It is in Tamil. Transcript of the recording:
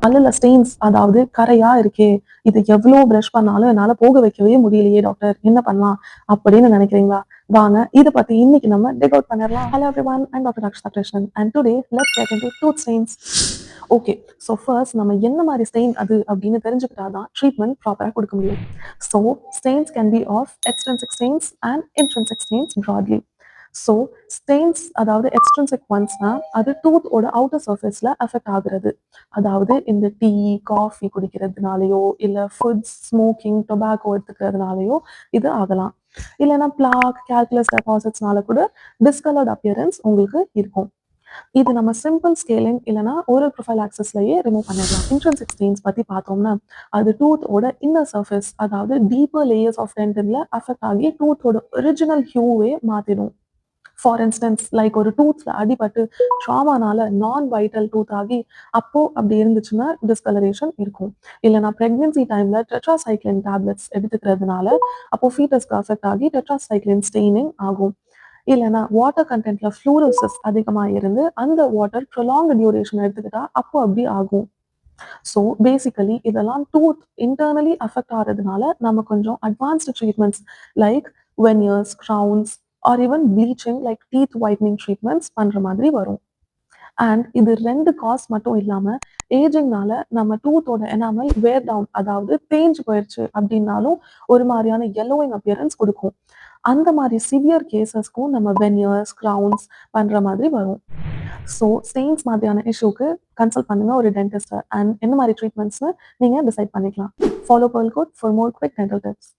பல்லுல ஸ்டெயின்ஸ் அதாவது கரையா இருக்கே, இது எவ்ளோ பிரஷ் பண்ணாலும் என்னால போக வைக்கவே முடியலையே டாக்டர், என்ன பண்ணலாம்? அப்படின்னு நினைக்கிறீங்களா? வாங்க இத பத்தி இன்னைக்கு நம்ம டிக் அவுட் பண்ணிடலாம். Hello everyone, I'm Dr. Akshita Krishnan and today let's get into tooth stains. Okay. So first நம்ம என்ன மாதிரி ஸ்டெயின் அது அப்படின்னு தெரிஞ்சுக்கிட்டா தான் ட்ரீட்மெண்ட் ப்ராப்பரா கொடுக்க முடியும். So stains can be of extrinsic stains and intrinsic stains broadly. So stains அதாவது எக்ஸ்ட்ரின்சிக் ஒன்ஸ்னா அது டூத்தோட அவுட்டர் சர்ஃபேஸ்ல அஃபெக்ட் ஆகுறது. அதாவது இந்த டீ, காஃபி குடிக்கிறதுனாலயோ இல்ல ஃபுட்ஸ், ஸ்மோக்கிங், டொபாக்கோ எடுத்துக்கிறதுனாலயோ இது ஆகலாம். இல்லைன்னா பிளாக், கால்குலஸ் டெபாசிட்ஸ்னால கூட டிஸ்கலர்ட் அப்பியரன்ஸ் உங்களுக்கு இருக்கும். இது நம்ம சிம்பிள் ஸ்கேலிங் இல்லைன்னா ஓரல் ப்ரொஃபைல் ஆக்சஸ்லயே ரிமூவ் பண்ணிடலாம். இன்ட்ரின்சிக் ஸ்டெயின்ஸ் பத்தி பார்த்தோம்னா அது டூத்தோட இன்னர் சர்ஃபேஸ் அதாவது டீப்பர் லேயர்ஸ் ஆஃப் டென்டன்ல அஃபெக்ட் ஆகி டூத்தோட ஒரிஜினல் ஹியூவே மாத்திடும். ஃபார் இன்ஸ்டன்ஸ் லைக் ஒரு டூத்ல அடிபட்டு ட்ராமானால நான் வைட்டல் டூத் ஆகி அப்போ அப்படி இருந்துச்சுன்னா டிஸ்கலரேஷன் இருக்கும். இல்லைனா பிரெக்னன்சி டைம்ல டெட்ராசைக்ளின் டேப்லெட்ஸ் எடுத்துக்கிறதுனால அப்போ ஃபீட்டஸ்க்கு அஃபெக்ட் ஆகி டெட்ராசைக்ளின் ஸ்டெயினிங் ஆகும். இல்லைனா வாட்டர் கண்டென்ட்ல ஃப்ளூரோசிஸ் அதிகமாக இருந்து அந்த வாட்டர் ப்ரொலாங் டியூரேஷன் எடுத்துக்கிட்டா அப்போ அப்படி ஆகும். ஸோ பேசிக்கலி இதெல்லாம் டூத் இன்டர்னலி அஃபெக்ட் ஆகிறதுனால நம்ம கொஞ்சம் advanced treatments like veneers, crowns or even bleaching like teeth whitening treatments பண்ணுற மாதிரி வரும். அண்ட் இது 2 காஸ் மட்டும் இல்லாம ஏஜிங்னால நம்ம டூத்தோட எனாமல் வேர் டவுன் அதாவது தேஞ்சு போயிடுச்சு அப்படின்னாலும் ஒரு மாதிரியான yellowing அப்பியரன்ஸ் கொடுக்கும். அந்த மாதிரி சிவியர் கேசஸ்க்கும் நம்ம வெனியர்ஸ், க்ரவுன்ஸ் பண்ற மாதிரி வரும். ஸோ ஸ்டெயின்ஸ் மாதிரியான இஷ்யூக்கு கன்சல்ட் பண்ணுங்க ஒரு டென்டிஸ்ட் அண்ட் என்ன மாதிரி ட்ரீட்மெண்ட்ஸ்னு நீங்க டிசைட் பண்ணிக்கலாம். Follow Pearl Coat for more quick dental tips.